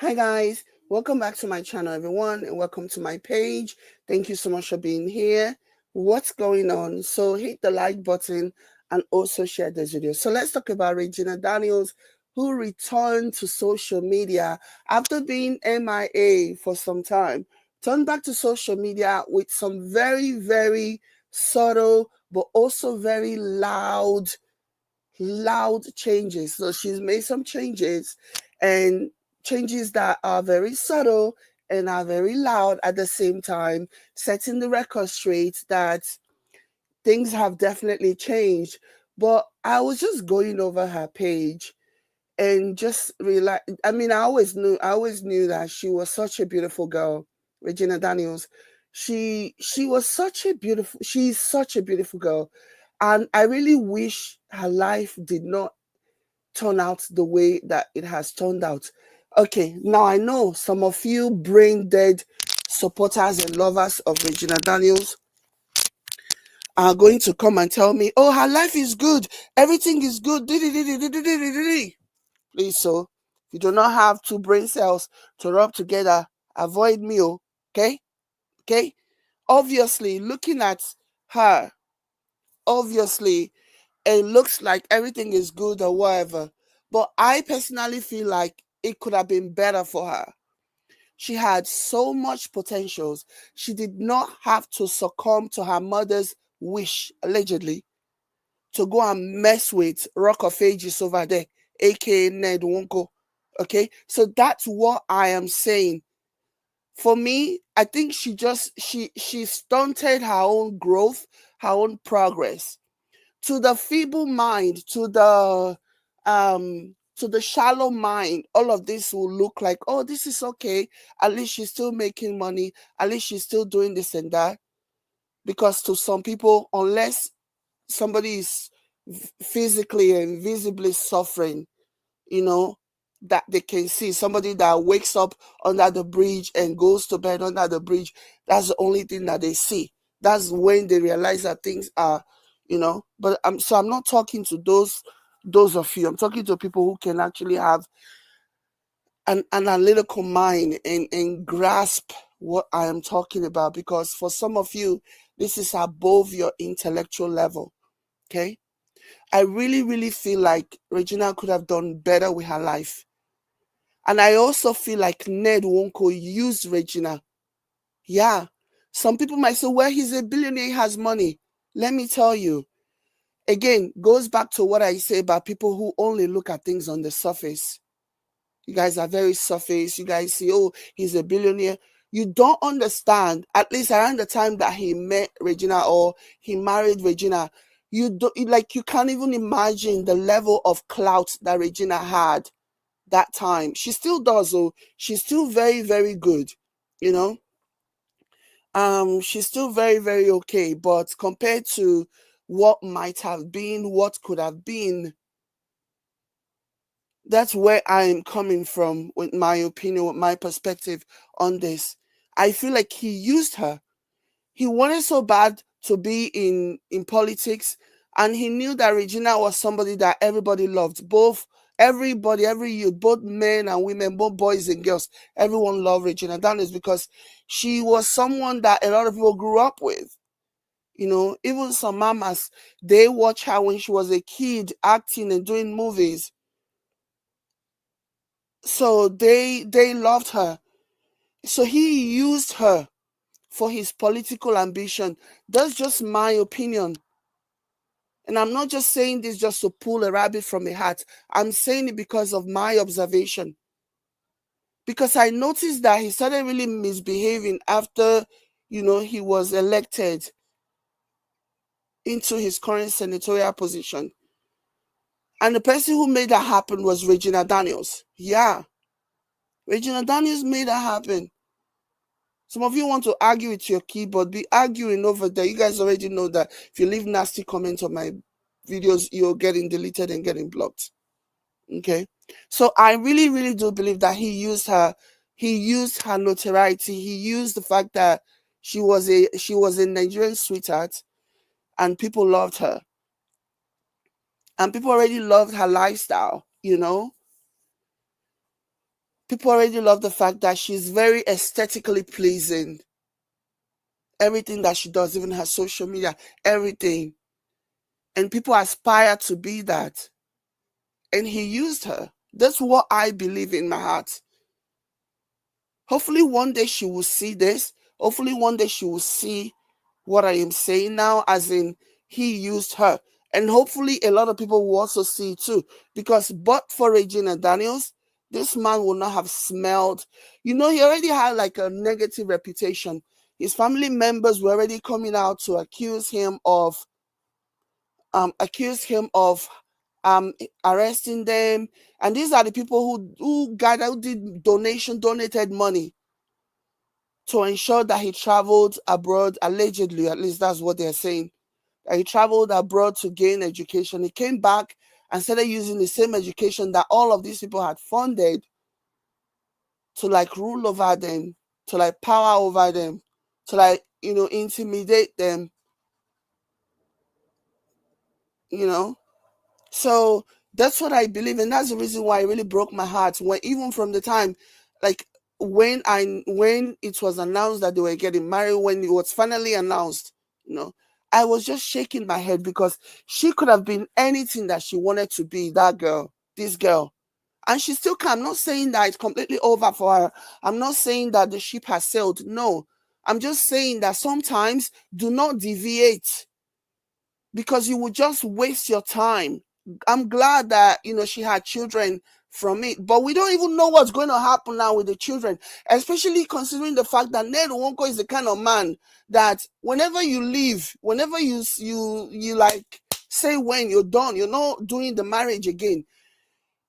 Hi guys, welcome back to my channel everyone and welcome to my page. Thank you so much for being here. What's going on? So hit the like button and also share this video. So let's talk about Regina Daniels, who returned to social media after being MIA for some time. Turned back to social media with some very subtle but also very loud changes. So she's made some changes and changes that are very subtle and are very loud at the same time, setting the record straight that things have definitely changed. But I was just going over her page and just realize, I mean, I always knew that she was such a beautiful girl, Regina Daniels. She's such a beautiful girl. And I really wish her life did not turn out the way that it has turned out. Okay, now I know some of you brain dead supporters and lovers of Regina Daniels are going to come and tell me, oh, her life is good, everything is good. Please, so if you do not have two brain cells to rub together, avoid me, okay? Okay? Obviously, looking at her, obviously, it looks like everything is good or whatever. But I personally feel like it could have been better for her. She had so much potentials. She did not have to succumb to her mother's wish, allegedly, to go and mess with Rock of Ages over there, aka Ned Nwoko. Okay, so that's what I am saying. For me, I think she stunted her own growth, her own progress. To the feeble mind, to the shallow mind, all of this will look like, oh, this is okay. At least she's still making money. At least she's still doing this and that. Because to some people, unless somebody is physically and visibly suffering, you know, that they can see, somebody that wakes up under the bridge and goes to bed under the bridge, that's the only thing that they see. That's when they realize that things are, but I'm not talking to those of you. I'm talking to people who can actually have an analytical mind and grasp what I am talking about, because for some of you this is above your intellectual level. Okay, I really feel like Regina could have done better with her life. And I also feel like Ned Nwoko used Regina. Yeah. Some people might say, well, he's a billionaire, he has money. Let me tell you, again, goes back to what I say about people who only look at things on the surface. You guys are very surface. You guys say, oh, he's a billionaire. You don't understand, at least around the time that he met Regina or he married Regina, you can't even imagine the level of clout that Regina had that time. She still does, though. She's still very good, you know. She's still very okay, but compared to what might have been, what could have been, that's where I'm coming from with my opinion, with my perspective on this. I feel like he used her. He wanted so bad to be in politics, and he knew that Regina was somebody that everybody loved. Both everybody, every youth, both men and women, both boys and girls, everyone loved Regina Daniels because she was someone that a lot of people grew up with. You know, even some mamas, they watched her when she was a kid acting and doing movies. So they loved her. So he used her for his political ambition. That's just my opinion. And I'm not just saying this just to pull a rabbit from a hat. I'm saying it because of my observation. Because I noticed that he started really misbehaving after, he was elected into his current senatorial position. And the person who made that happen was Regina Daniels. Yeah. Regina Daniels made that happen. Some of you want to argue with your keyboard, be arguing over there. You guys already know that if you leave nasty comments on my videos, you're getting deleted and getting blocked. Okay. So I really do believe that he used her notoriety, he used the fact that she was a Nigerian sweetheart and people loved her. And people already loved her lifestyle, People already love the fact that she's very aesthetically pleasing. Everything that she does, even her social media, everything. And people aspire to be that. And he used her. That's what I believe in my heart. Hopefully one day she will see this. Hopefully one day she will see what I am saying now, as in he used her. And hopefully a lot of people will also see it too. Because but for Regina Daniels, this man would not have smelled. You know, he already had like a negative reputation. His family members were already coming out to accuse him of arresting them. And these are the people who did donated money to ensure that he traveled abroad, allegedly, at least that's what they're saying. That he traveled abroad to gain education. He came back and started using the same education that all of these people had funded to like rule over them, to like power over them, to like, intimidate them, you know. So that's what I believe, and that's the reason why it really broke my heart. When even from the time, like when it was announced that they were getting married, when it was finally announced, you know, I was just shaking my head because she could have been anything that she wanted to be. That girl, this girl, and she still can. I'm not saying that it's completely over for her. I'm not saying that the ship has sailed. No, I'm just saying that sometimes do not deviate because you would just waste your time. I'm glad that she had children from it, but we don't even know what's going to happen now with the children, especially considering the fact that Ned Nwoko is the kind of man that whenever you leave, whenever you like say when you're done, you're not doing the marriage again.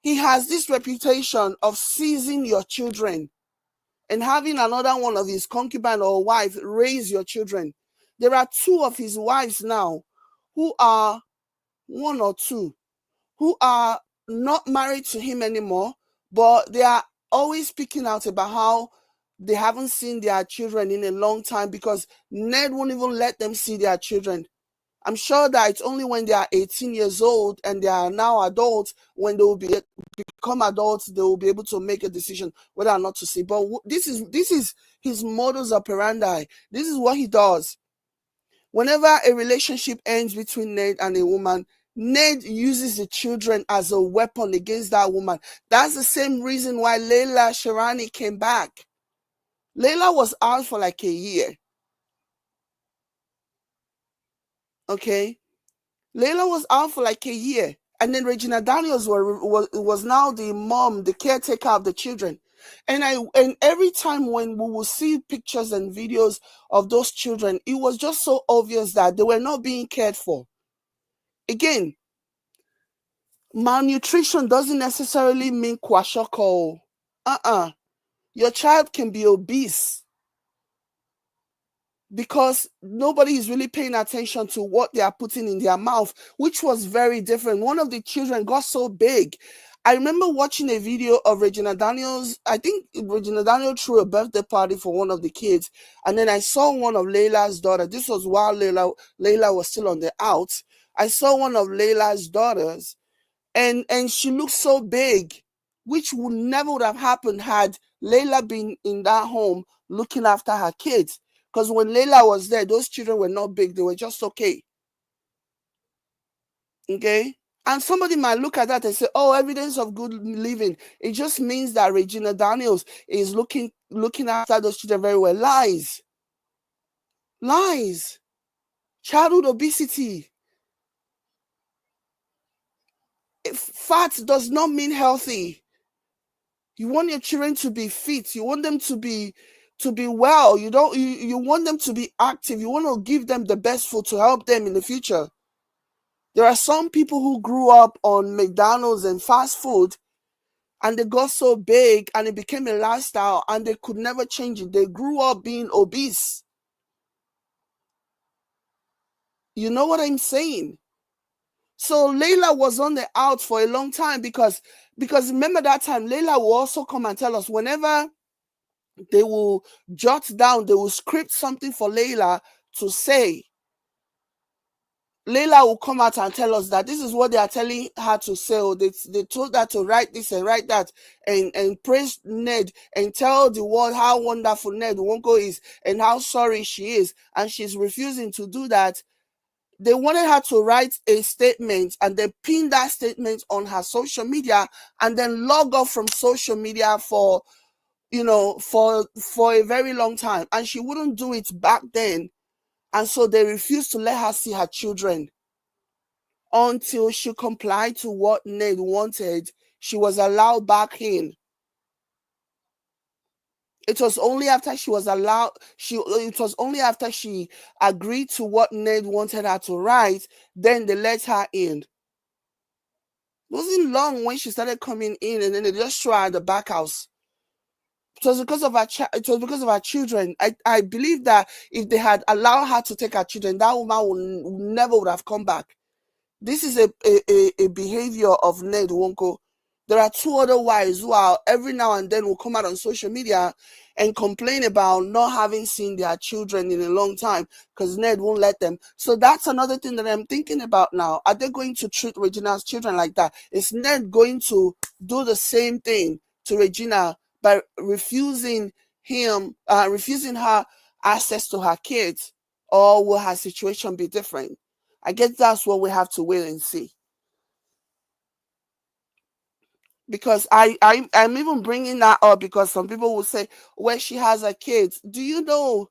He has this reputation of seizing your children and having another one of his concubine or wife raise your children. There are two of his wives now who are one or two who are not married to him anymore, but they are always speaking out about how they haven't seen their children in a long time because Ned won't even let them see their children. I'm sure that it's only when they are 18 years old and they are now adults, when they will become adults, they will be able to make a decision whether or not to see. But this is his modus operandi. This is what he does. Whenever a relationship ends between Ned and a woman, Ned uses the children as a weapon against that woman. That's the same reason why Leila Sharani came back. Leila was out for like a year. Okay? Leila was out for like a year. And then Regina Daniels was now the mom, the caretaker of the children. And every time when we will see pictures and videos of those children, it was just so obvious that they were not being cared for. Again, malnutrition doesn't necessarily mean kwashiorkor. Your child can be obese because nobody is really paying attention to what they are putting in their mouth, which was very different. One of the children got so big. I remember watching a video of Regina Daniels. I think Regina Daniels threw a birthday party for one of the kids. And then I saw one of Leila's daughter. This was while Leila was still on the outs. I saw one of Leila's daughters and she looked so big, which would have happened had Leila been in that home looking after her kids. Because when Leila was there, those children were not big; they were just okay. Okay, and somebody might look at that and say, "Oh, evidence of good living." It just means that Regina Daniels is looking after those children very well. Lies, lies. Childhood obesity. Fat does not mean healthy. You want your children to be fit. You want them to be well. You want them to be active. You want to give them the best food to help them in the future. There are some people who grew up on McDonald's and fast food and they got so big and it became a lifestyle and they could never change it. They grew up being obese. You know what I'm saying? So Leila was on the out for a long time because remember that time Leila will also come and tell us whenever they will jot down, they will script something for Leila to say. Leila will come out and tell us that this is what they are telling her to say. Or they told her to write this and write that, and praise Ned and tell the world how wonderful Ned Nwoko is and how sorry she is. And she's refusing to do that. They wanted her to write a statement and then pin that statement on her social media and then log off from social media for, for a very long time. And she wouldn't do it back then. And so they refused to let her see her children until she complied to what Ned wanted. She was allowed back in. It was only after she was allowed, it was only after she agreed to what Ned wanted her to write, then they let her in. It wasn't long when she started coming in, and then they just threw her at the back house. It was because of it was because of her children. I believe that if they had allowed her to take her children, that woman never would have come back. This is a behavior of Ned Nwoko. There are two other wives who are every now and then will come out on social media and complain about not having seen their children in a long time because Ned won't let them. So that's another thing that I'm thinking about now. Are they going to treat Regina's children like that? Is Ned going to do the same thing to Regina by refusing her access to her kids? Or will her situation be different? I guess that's what we have to wait and see. Because I'm even bringing that up because some people will say, well, she has her kids. Do you know?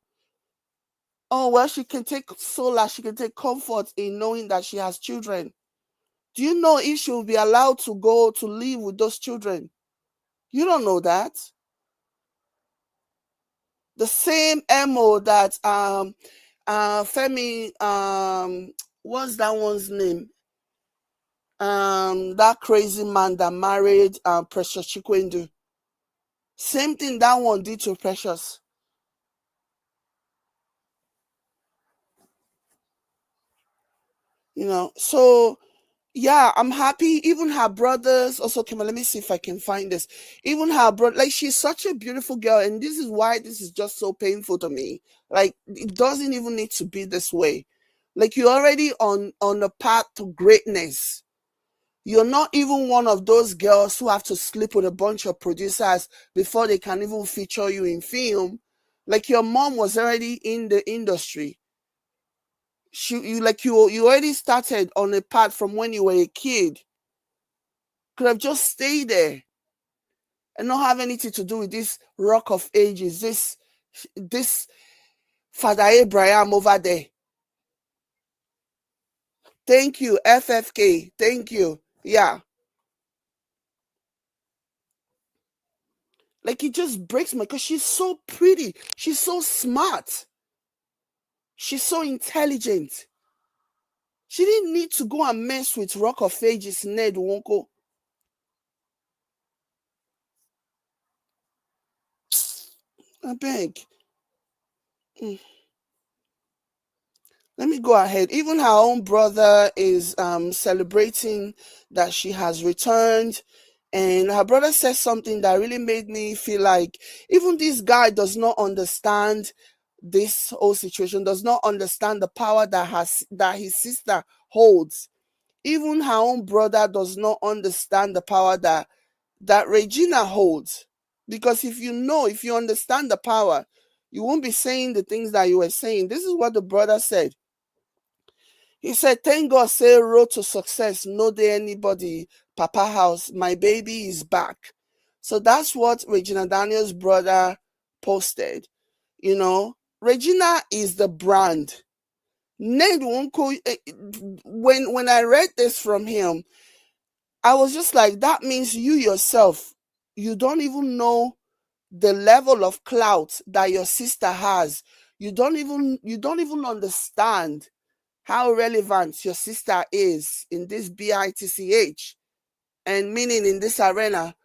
Oh, well, she can take solace, she can take comfort in knowing that she has children. Do you know if she will be allowed to go to live with those children? You don't know that. The same MO that Femi, what's that one's name? That crazy man that married Precious Chikwendu. Same thing that one did to Precious. So yeah, I'm happy. Even her brothers also came. Let me see if I can find this. Even her brother, like she's such a beautiful girl, and this is why this is just so painful to me. Like it doesn't even need to be this way. Like you're already on the path to greatness. You're not even one of those girls who have to sleep with a bunch of producers before they can even feature you in film. Like your mom was already in the industry. You already started on a path from when you were a kid. Could have just stayed there and not have anything to do with this rock of ages, this Father Abraham over there. Thank you, FFK. Thank you. Yeah. Like it just breaks my because she's so pretty. She's so smart. She's so intelligent. She didn't need to go and mess with Rock of Ages Ned Nwoko. I beg. Mm. Let me go ahead. Even her own brother is celebrating that she has returned. And her brother says something that really made me feel like even this guy does not understand this whole situation, does not understand the power that his sister holds. Even her own brother does not understand the power that Regina holds. Because if you understand the power, you won't be saying the things that you were saying. This is what the brother said. He said, thank God, say road to success, no day anybody, Papa house, my baby is back. So that's what Regina Daniels' brother posted. Regina is the brand. Ned Nwoko, when I read this from him, I was just like, that means you yourself, you don't even know the level of clout that your sister has. You don't even understand how relevant your sister is in this bitch, and meaning in this arena.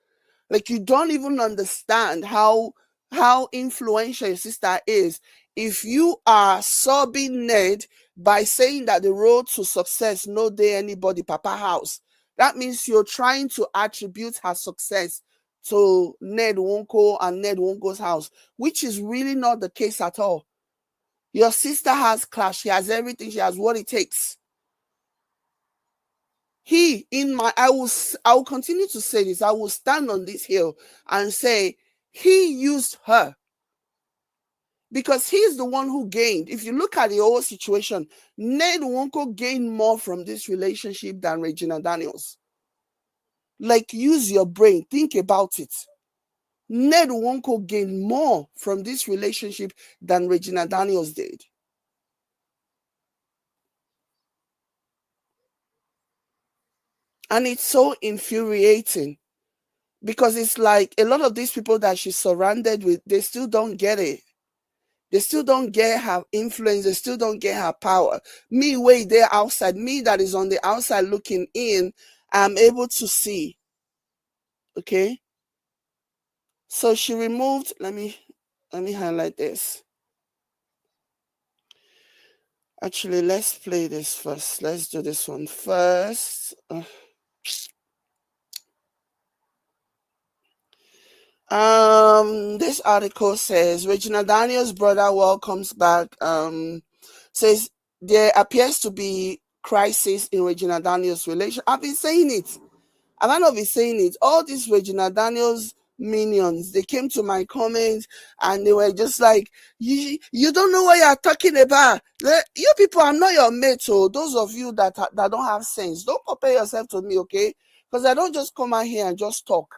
Like you don't even understand how influential your sister is. If you are sobbing Ned by saying that the road to success no day anybody Papa house, that means you're trying to attribute her success to Ned Nwoko and Ned Nwonko's house, which is really not the case at all. Your sister has class, she has everything, she has what it takes. He in my I will continue to say this. I will stand on this hill and say he used her because he's the one who gained. If you look at the whole situation, Ned Nwoko gained more from this relationship than Regina Daniels. Like, use your brain, think about it. Ned Nwoko gained more from this relationship than Regina Daniels did. And it's so infuriating because it's like a lot of these people that she's surrounded with, they still don't get it. They still don't get her influence. They still don't get her power. Me, way there outside, me that is on the outside looking in, I'm able to see. Okay. So she removed, let me highlight this. Actually, let's play this first. Let's do this one first. This article says Regina Daniels' brother welcomes back. Says there appears to be crisis in Regina Daniels' relation. I've been saying it. I might not be saying it. All these Regina Daniels minions, they came to my comments and they were just like, you don't know what you're talking about. You people, I'm not your mate. So those of you that don't have sense, don't compare yourself to me, okay? Because I don't just come out here and just talk.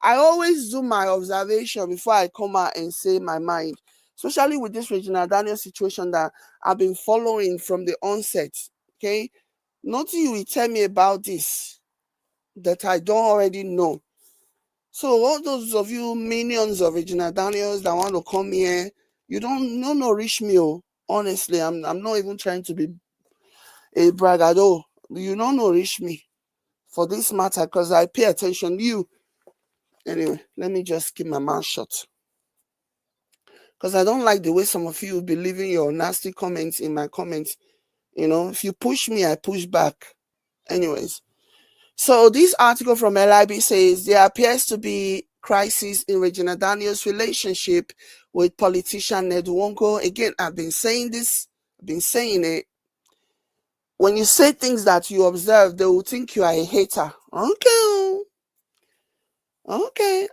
I always do my observation before I come out and say my mind, especially with this Regina Daniels situation that I've been following from the onset. Okay, nothing you will tell me about this that I don't already know. So all those of you minions of Regina Daniels that want to come here, you don't no reach me. Oh. Honestly, I'm not even trying to be a bragado. You don't know reach me for this matter because I pay attention to you. Anyway, let me just keep my mouth shut. Because I don't like the way some of you be leaving your nasty comments in my comments. If you push me, I push back. Anyways, so this article from LIB says there appears to be crisis in Regina Daniels' relationship with politician Ned Nwoko. Again, I've been saying this, I've been saying it. When you say things that you observe, they will think you are a hater. Okay.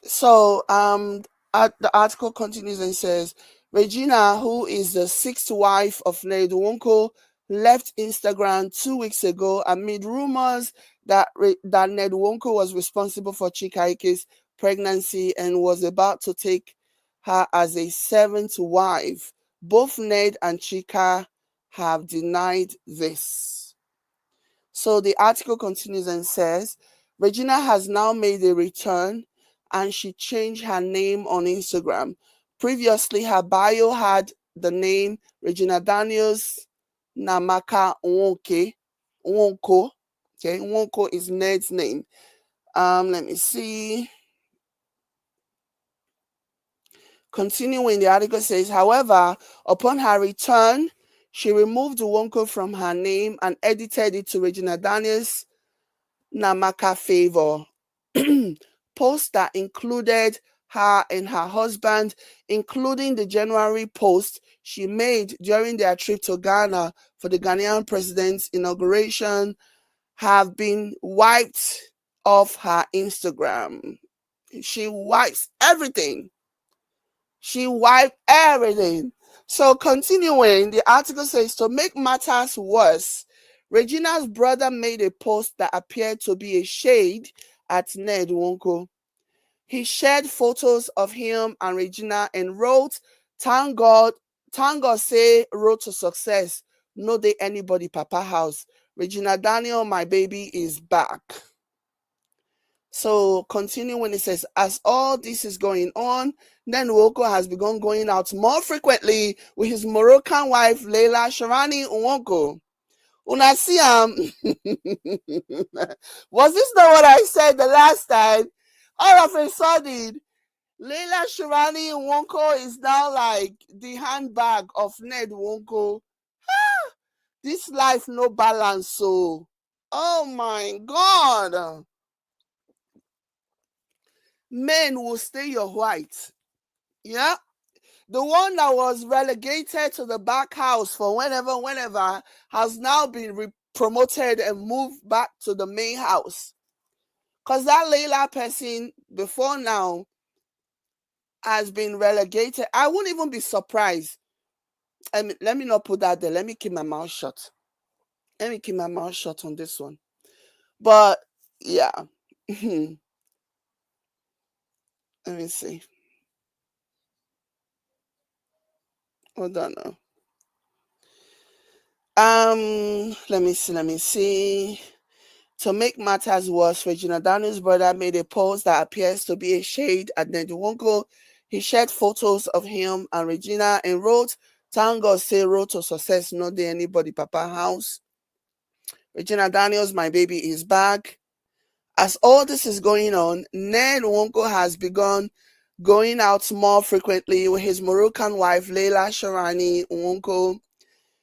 So the article continues and says Regina, who is the sixth wife of Ned Nwoko, left Instagram 2 weeks ago amid rumors that Ned Nwoko was responsible for Chika Ike's pregnancy and was about to take her as a seventh wife. Both Ned and Chika have denied this. So the article continues and says Regina has now made a return and she changed her name on Instagram. Previously, her bio had the name Regina Daniels Namaka Nwoko. Okay, Nwoko is Ned's name. Let me see. Continuing, the article says, however, upon her return, she removed Nwoko from her name and edited it to Regina Daniels Namaka Favor. Posts that included her and her husband, including the January post she made during their trip to Ghana for the Ghanaian president's inauguration, have been wiped off her Instagram. She wipes everything. She wiped everything. So continuing, the article says to make matters worse, Regina's brother made a post that appeared to be a shade at Ned Nwoko. He shared photos of him and Regina and wrote, thank God say road to success. No dey anybody papa house. Regina Daniel, my baby, is back. So continue when it says, as all this is going on, then Nwoko has begun going out more frequently with his Moroccan wife, Leila Sharani Nwoko. Una see was this not what I said the last time? All of a sudden, Leila Sharani Nwoko is now like the handbag of Ned Nwoko. This life no balance, so oh my God. Men will stay your white. Yeah. The one that was relegated to the back house for whenever has now been promoted and moved back to the main house. Because that Leila person before now has been relegated. I wouldn't even be surprised. I mean, let me not put that there. Let me keep my mouth shut. Let me keep my mouth shut on this one. But yeah. Let me see. Hold on now. Let me see. To make matters worse, Regina Daniels' brother made a post that appears to be a shade at Nwoko. He shared photos of him and Regina and wrote, "Thank God say road to success, not the anybody papa house. Regina Daniels, my baby is back." As all this is going on, Ned Nwoko has begun going out more frequently with his Moroccan wife, Leila Sharani Nwoko.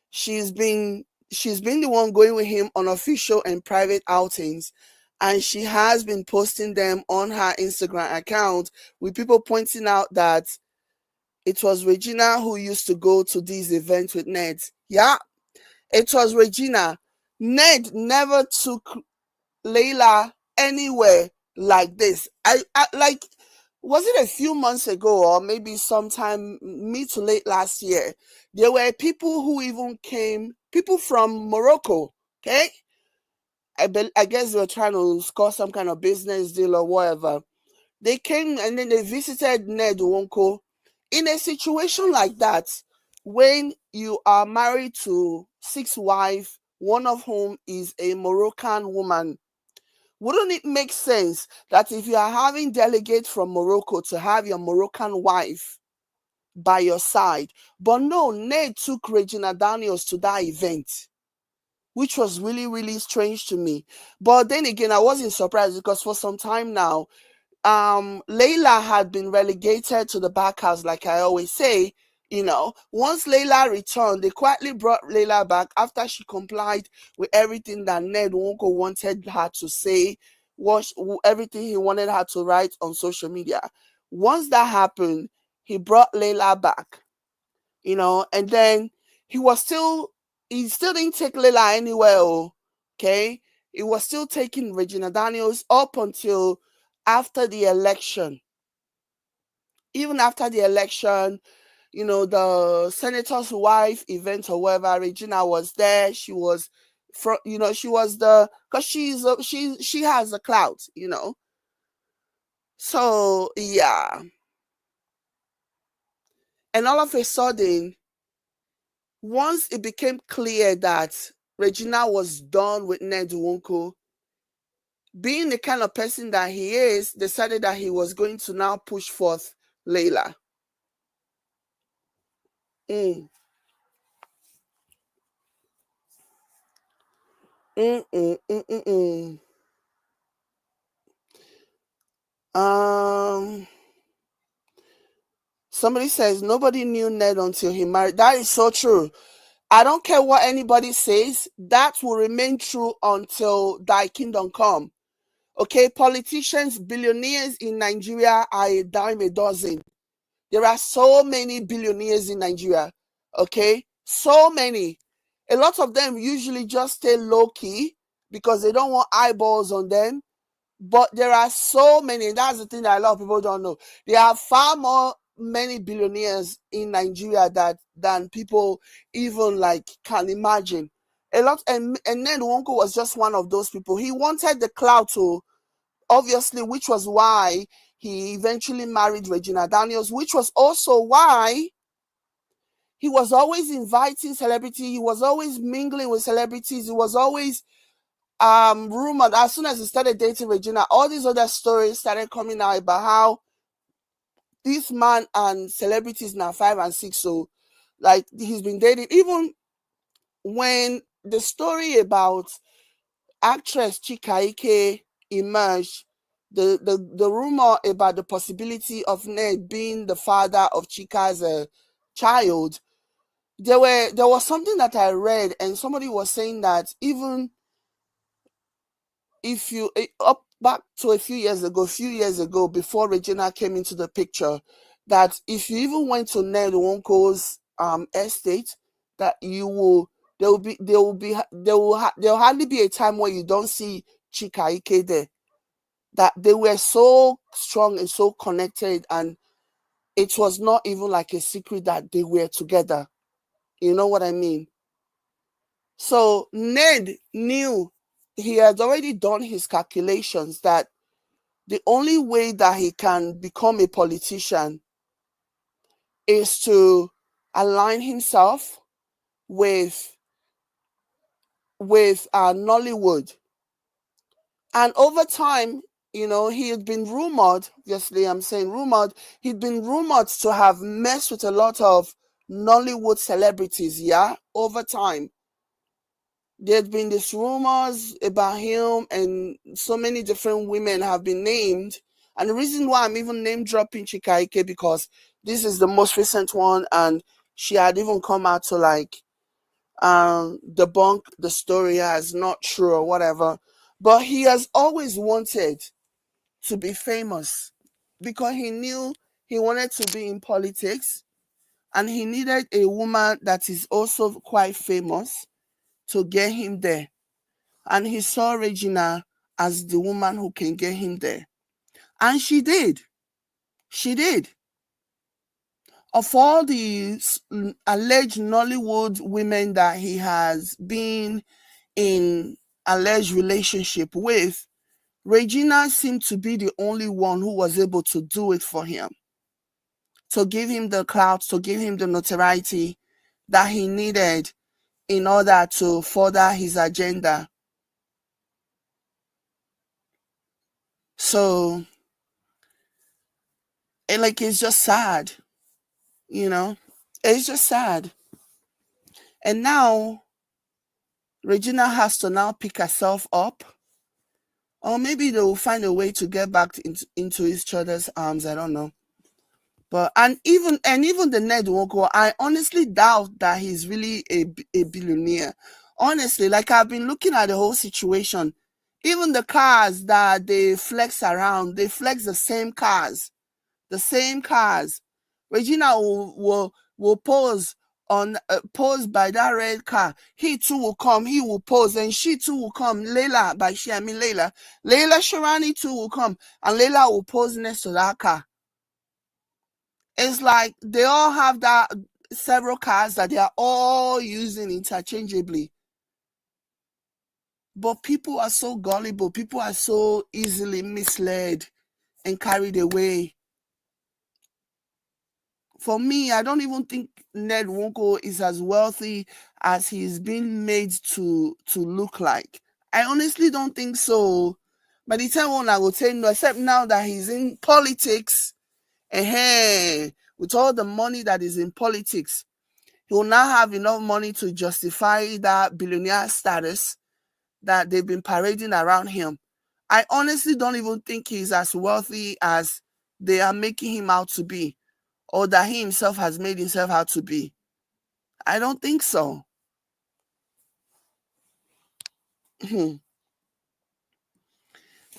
She's been the one going with him on official and private outings, and she has been posting them on her Instagram account, with people pointing out that it was Regina who used to go to these events with Ned. Yeah, it was Regina. Ned never took Leila anywhere like this. I like, was it a few months ago or maybe sometime mid to late last year? There were people who even came, people from Morocco. Okay, I guess they were trying to score some kind of business deal or whatever. They came and then they visited Ned Nwoko. In a situation like that, when you are married to six wives, one of whom is a Moroccan woman, wouldn't it make sense that if you are having delegates from Morocco to have your Moroccan wife by your side? But no, Ned took Regina Daniels to that event, which was really, really strange to me. But then again, I wasn't surprised because for some time now, Leila had been relegated to the back house, like I always say. Once Leila returned, they quietly brought Leila back after she complied with everything that Ned Nwoko wanted her to say, was everything he wanted her to write on social media. Once that happened, he brought Leila back, and then he was still, he still didn't take Leila anywhere, okay? He was still taking Regina Daniels up until after the election. Even after the election, the senator's wife event or whatever, Regina was there. She was from, she was because she has the clout. So yeah, and all of a sudden, once it became clear that Regina was done with Ned Nwoko, being the kind of person that he is, decided that he was going to now push forth Leila. Mm. Mm, mm, mm, mm, mm. Um, Somebody says nobody knew Ned until he married. That is so true. I don't care what anybody says. That will remain true until thy kingdom come. Okay, politicians, billionaires in Nigeria are a dime a dozen. There are so many billionaires in Nigeria. Okay, so many. A lot of them usually just stay low key because they don't want eyeballs on them. But there are so many. That's the thing that a lot of people don't know. There are far more many billionaires in Nigeria than people even like can imagine. A lot, and then Nwoko was just one of those people. He wanted the clout to, obviously, which was why he eventually married Regina Daniels, which was also why he was always inviting celebrities. He was always mingling with celebrities. He was always rumored, as soon as he started dating Regina, all these other stories started coming out about how this man and celebrities now 5 and 6. So like he's been dating, even when the story about actress Chika Ike emerged, the rumor about the possibility of Ned being the father of Chika's child, there was something that I read, and somebody was saying that even if you up back to a few years ago, before Regina came into the picture, that if you even went to Ned Wonko's estate, that There'll hardly be a time where you don't see Chika Ike there. That they were so strong and so connected, and it was not even like a secret that they were together. You know what I mean? So Ned knew, he had already done his calculations, that the only way that he can become a politician is to align himself with Nollywood. And over time, he had been rumored, obviously I'm saying rumored, he'd been rumored to have messed with a lot of Nollywood celebrities, yeah, over time. There'd been these rumors about him, and so many different women have been named. And the reason why I'm even name dropping Chika Ike, because this is the most recent one, and she had even come out to like debunk the story as not true or whatever. But he has always wanted to be famous, because he knew he wanted to be in politics, and he needed a woman that is also quite famous to get him there. And he saw Regina as the woman who can get him there. And she did. She did. Of all the alleged Nollywood women that he has been in alleged relationship with, Regina seemed to be the only one who was able to do it for him, to give him the clout, to give him the notoriety that he needed in order to further his agenda. So, it's just sad, you know? It's just sad. And now, Regina has to now pick herself up, or maybe they will find a way to get back into each other's arms. I don't know. But even the Ned Nwoko, I honestly doubt that he's really a billionaire. Honestly, like, I've been looking at the whole situation. Even the cars that they flex around, they flex the same cars. The same cars. Regina will pose by that red car. He too will come. He will pose, and she too will come. Leila, by she I mean Leila. Leila Sharani too will come, and Leila will pose next to that car. It's like they all have that several cars that they are all using interchangeably. But people are so gullible. People are so easily misled and carried away. For me, I don't even think Ned Nwoko is as wealthy as he's been made to look like. I honestly don't think so. By the time one I would say no, except now that he's in politics, with all the money that is in politics, he will now have enough money to justify that billionaire status that they've been parading around him. I honestly don't even think he's as wealthy as they are making him out to be, or that he himself has made himself out to be. I don't think so.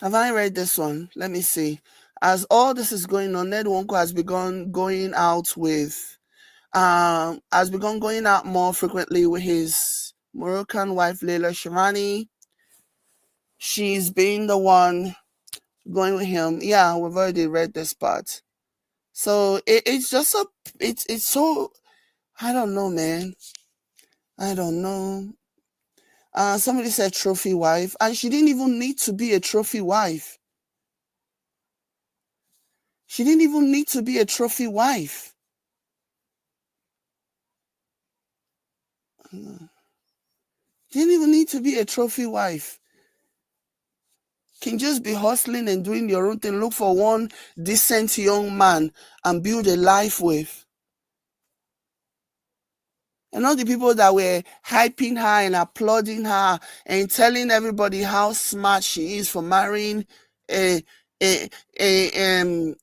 Have I read this one? Let me see. As all this is going on, Ned Nwoko has begun going out more frequently with his Moroccan wife Leila Sharani. She's been the one going with him. Yeah, we've already read this part. So it's just it's so, I don't know, man. I don't know. Somebody said trophy wife, and she didn't even need to be a trophy wife. She didn't even need to be a trophy wife. Didn't even need to be a trophy wife. Can just be hustling and doing your own thing. Look for one decent young man and build a life with. And all the people that were hyping her and applauding her and telling everybody how smart she is for marrying a, a, an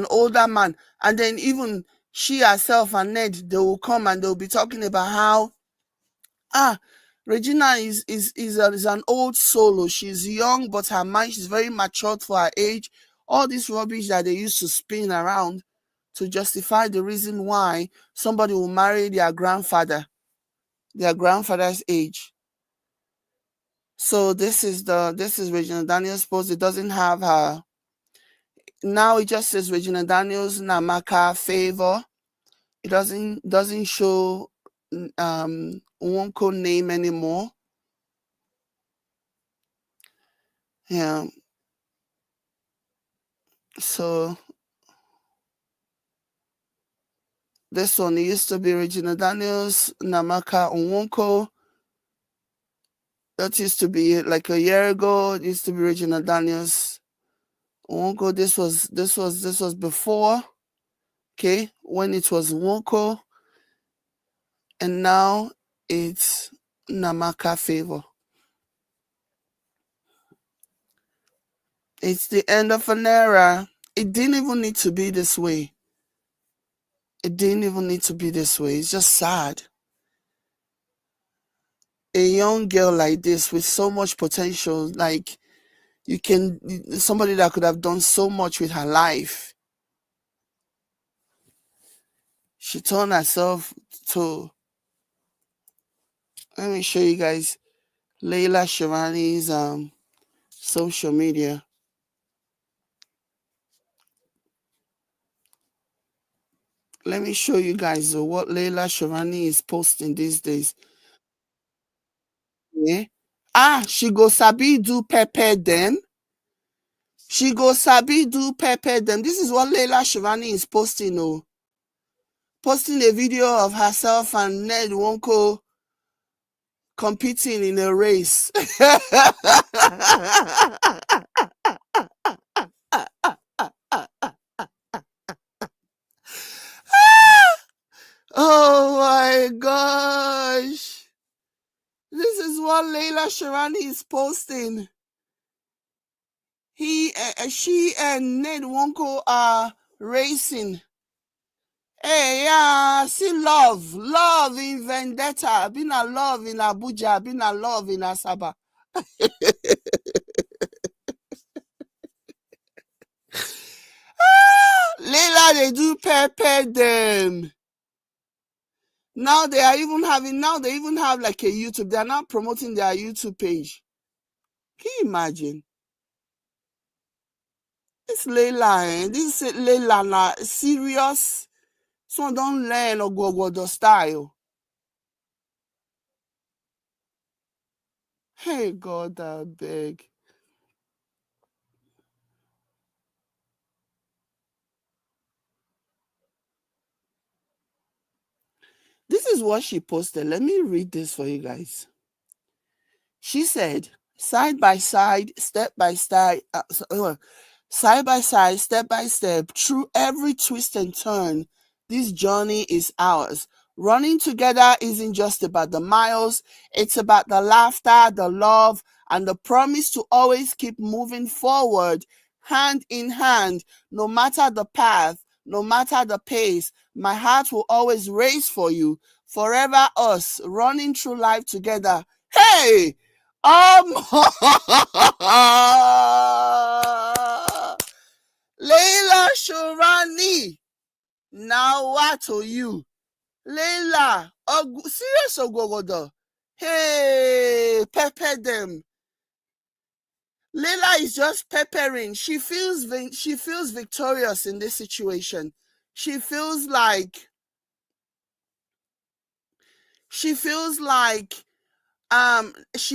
older man. And then even she herself and Ned, they will come and they'll be talking about how, Regina is an old soul. She's young, but her mind, she's very matured for her age. All this rubbish that they used to spin around to justify the reason why somebody will marry their grandfather. their grandfather's age. So this is Regina Daniels' post. It doesn't have her. Now it just says Regina Daniels Namaka favor. It doesn't show Nwoko name anymore. Yeah. So this one used to be Regina Daniels Namaka Nwoko. That used to be like a year ago. It used to be Regina Daniels Nwoko. This was before. Okay, when it was Nwoko, and now it's Namaka favor. It's the end of an era. It didn't even need to be this way. It didn't even need to be this way. It's just sad. A young girl like this with so much potential, like somebody that could have done so much with her life. She turned herself to, let me show you guys Leila Shirani's social media. Let me show you guys what Leila Shirani is posting these days. Yeah. She go sabi do pepper them. She go sabi do pepper them. This is what Leila Shirani is posting. Oh, posting a video of herself and Ned Nwoko competing in a race. Oh my gosh. This is what Leila Shirani is posting. She and Ned Nwoko are racing. Hey, yeah, see love in Vendetta, been a love in Abuja, been a love in Asaba. Leila, they do pepper them. Now they even have like a YouTube. They are now promoting their YouTube page. Can you imagine? This Leila, this Leila na serious. Someone don't learn or go the style. Hey God, I beg. This is what she posted. Let me read this for you guys. She said, side by side, step by step, side by side, step by step, through every twist and turn, this journey is ours. Running together isn't just about the miles, it's about the laughter, the love, and the promise to always keep moving forward, hand in hand, no matter the path, no matter the pace. My heart will always race for you, forever us, running through life together. Hey! Leila Shirani. Now what to you? Leila, serious Ogogodo. Hey, pepper them. Leila is just peppering. She feels victorious in this situation. She feels like she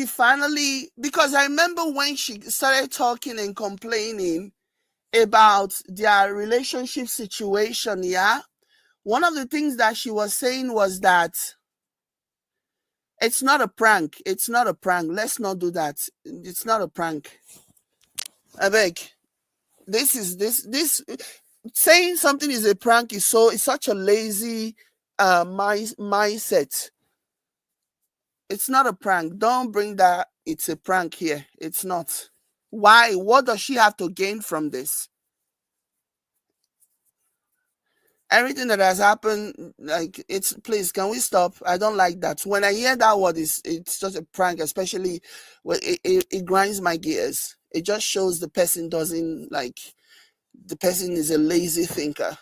finally, because I remember when she started talking and complaining about their relationship situation, yeah. One of the things that she was saying was that it's not a prank. It's not a prank. Let's not do that. It's not a prank. I beg. This saying something is a prank is it's such a lazy mindset. It's not a prank. Don't bring that it's a prank here. It's not. Why? What does she have to gain from this? Everything that has happened, like, it's, please, can we stop? I don't like that. When I hear that word, it's just a prank, especially when it grinds my gears. It just shows the person doesn't, like, the person is a lazy thinker.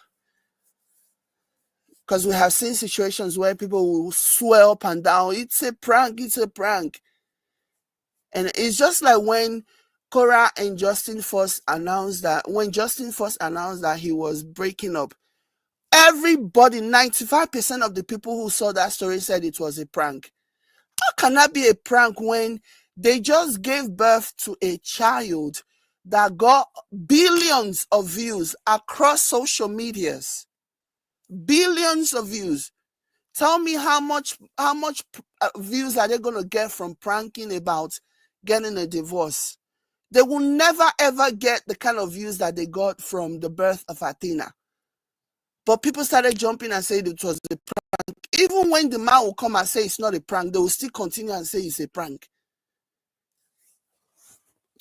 Because we have seen situations where people will swear up and down, it's a prank, it's a prank. And it's just like when Cora and Justin first announced that, he was breaking up, everybody, 95% of the people who saw that story said it was a prank. How can that be a prank when they just gave birth to a child that got billions of views across social medias? Billions of views. Tell me how much views are they going to get from pranking about getting a divorce? They will never ever get the kind of views that they got from the birth of Athena. But people started jumping and saying it was a prank. Even when the man will come and say it's not a prank, they will still continue and say it's a prank.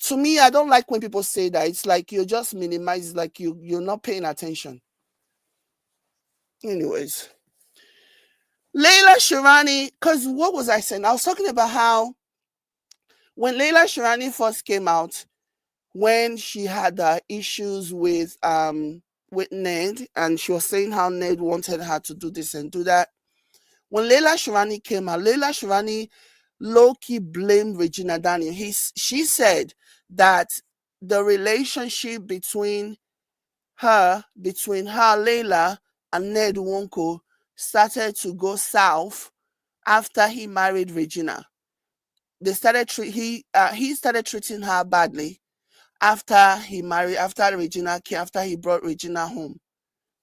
To me, I don't like when people say that. It's like you're just minimizing, like you're not paying attention. Anyways. Leila Shirani, because what was I saying? I was talking about how when Leila Shirani first came out, when she had issues with Ned, and she was saying how Ned wanted her to do this and do that. When Leila Shirani came out, Leila Shirani low-key blamed Regina Daniels. She said that the relationship between her, Leila, and Ned Nwoko started to go south after he married Regina. He started treating her badly after he brought Regina home.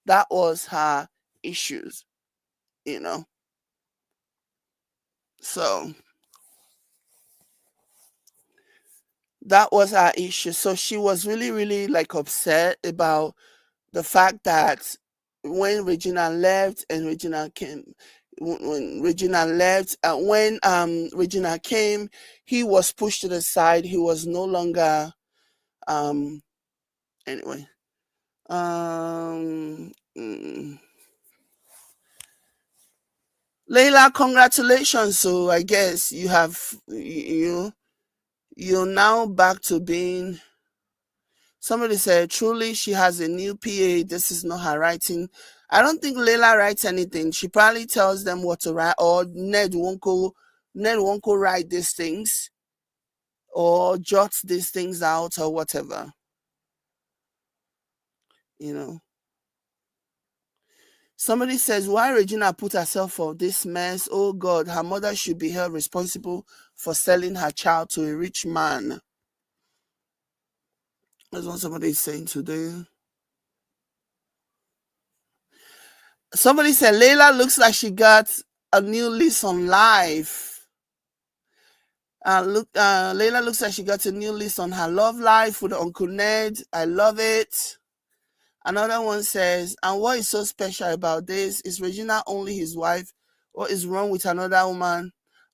That was her issues, you know. So that was her issue. So she was really, really like upset about the fact that when Regina left and Regina came, when Regina left, when Regina came, he was pushed to the side. He was no longer anyway. Leila, congratulations. So I guess you're now back to being. Somebody said, truly, she has a new PA. This is not her writing. I don't think Leila writes anything. She probably tells them what to write, or Ned won't go write these things or jot these things out or whatever. You know. Somebody says, why Regina put herself for this mess? Oh God, her mother should be held responsible for selling her child to a rich man. That's what somebody is saying today. Somebody said, Leila looks like she got a new lease on life. Leila looks like she got a new lease on her love life with Uncle Ned. I love it. Another one says, and what is so special about this? Is Regina only his wife? What is wrong with another woman?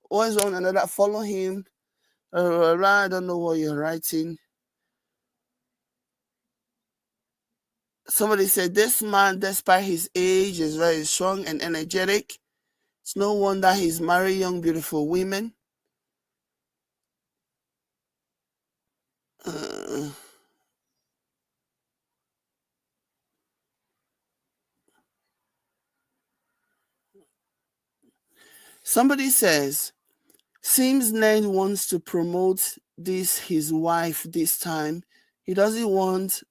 What is wrong with another? Follow him. I don't know what you're writing. Somebody said, this man, despite his age, is very strong and energetic. It's no wonder he's marrying young, beautiful women. Somebody says, seems Ned wants to promote his wife this time. He doesn't want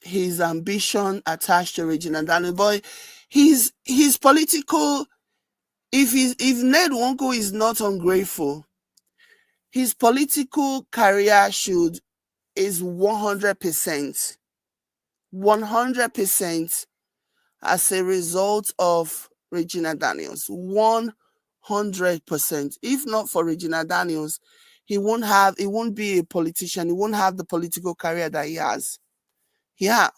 his ambition attached to Regina Daniels. Boy, he's political. If Ned Nwoko is not ungrateful, his political career is 100%, 100% as a result of Regina Daniels. 100%. If not for Regina Daniels, he won't be a politician. He won't have the political career that he has. Yeah.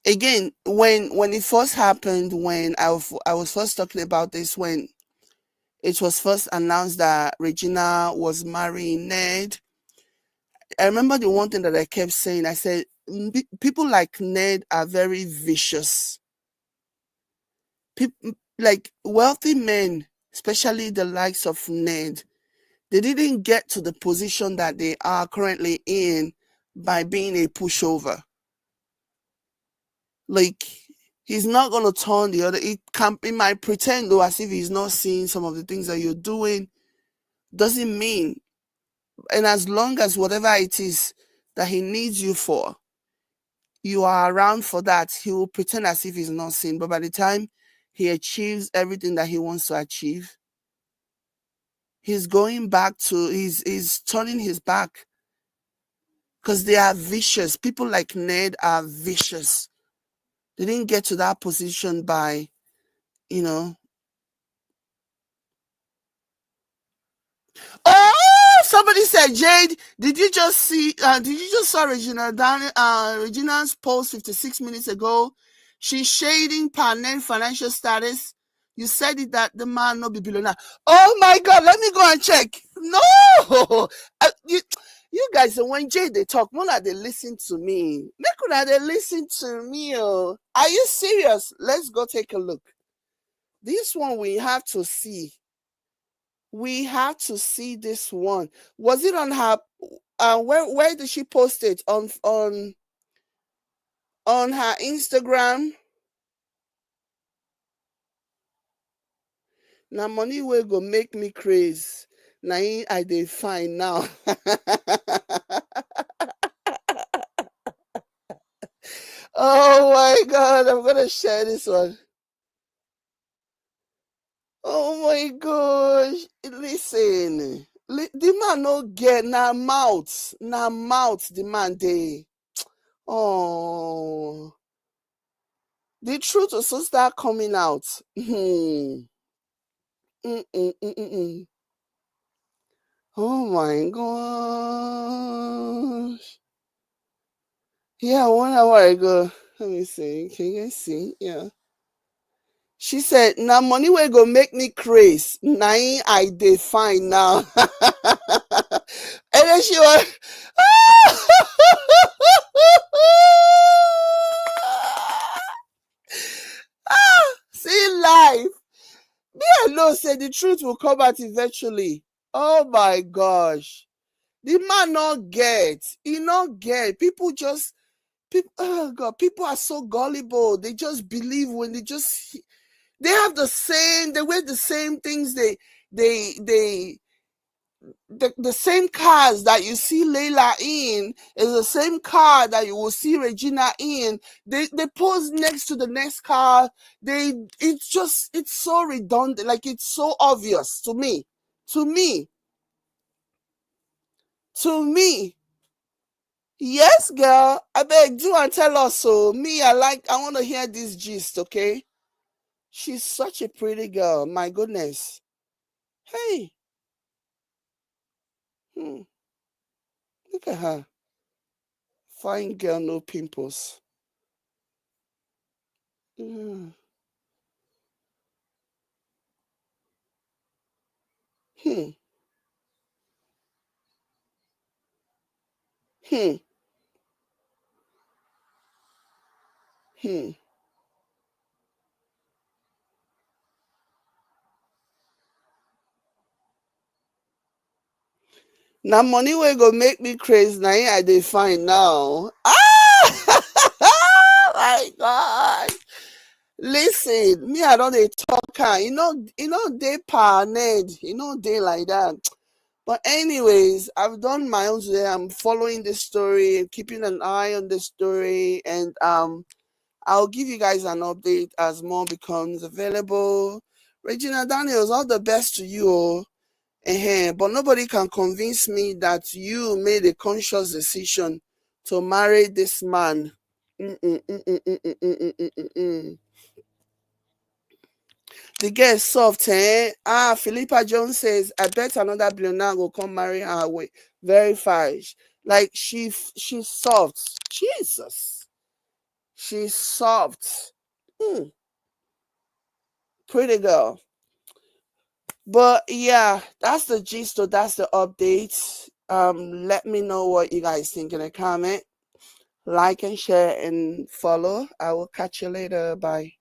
Again, when it first happened, when I was first talking about this, when it was first announced that Regina was marrying Ned, I remember the one thing that I kept saying. I said, people like Ned are very vicious. People like wealthy men, especially the likes of Ned, they didn't get to the position that they are currently in by being a pushover. Like, He's not going to turn the other. It might pretend though as if he's not seeing some of the things that you're doing. Doesn't mean. And as long as whatever it is that he needs you for, you are around for that, he will pretend as if he's not seeing. But by the time he achieves everything that he wants to achieve, he's going back to, he's turning his back because they are vicious. People like Ned are vicious. They didn't get to that position by, you know. Oh, somebody said, Jade, did you just see, did you just saw Regina's post 56 minutes ago? She's shading Panen financial status. You said it that the man no be billionaire. Oh my God, let me go and check. No! You guys, when Jade they talk, more like they listen to me. Make una they listen to me. Oh. Are you serious? Let's go take a look. This one we have to see. We have to see this one. Was it on her? Where did she post it on her Instagram? Now money will go make me crazy. Now I dey fine now. Oh my God! I'm gonna share this one. Oh my gosh! Listen, the man no get na mouth. The man dey. Oh, the truth will soon start coming out. Oh my gosh. Yeah, 1 hour ago. Let me see. Can you guys see? Yeah. She said, now money will go make me crazy. Now I dey fine now. And then she was see life. Me alone say the truth will come out eventually. Oh my gosh. The man not get. He not get. People just people oh God, people are so gullible. They just believe when they have they wear the same things, they the same cars that you see Leila in is the same car that you will see Regina in. They pose next to the next car. It's so redundant, like it's so obvious to me. To me. To me. Yes, girl. I beg, do and tell us so. Me, I want to hear this gist, okay? She's such a pretty girl. My goodness. Hey. Hmm. Look at her. Fine girl, no pimples. Hmm. Hmm. Hmm. Hmm. Now money will go make me crazy. Now I dey find now. Ah! Oh my God. Listen, me I don't dey talk her. They paned. They like that. But anyways, I've done my own today. I'm following this story, keeping an eye on this story, and I'll give you guys an update as more becomes available. Regina Daniels, all the best to you. Oh. But nobody can convince me that you made a conscious decision to marry this man. Mm-mm, mm-mm, mm-mm, mm-mm, mm-mm, mm. The girl is soft, eh? Philippa Jones says, I bet another billionaire will come marry her way. Very fast. Like she's soft. Jesus. She's soft. Mm, pretty girl. But yeah, that's the gist, or that's the update. Let me know what you guys think in the comment. Like and share and follow. I will catch you later. Bye.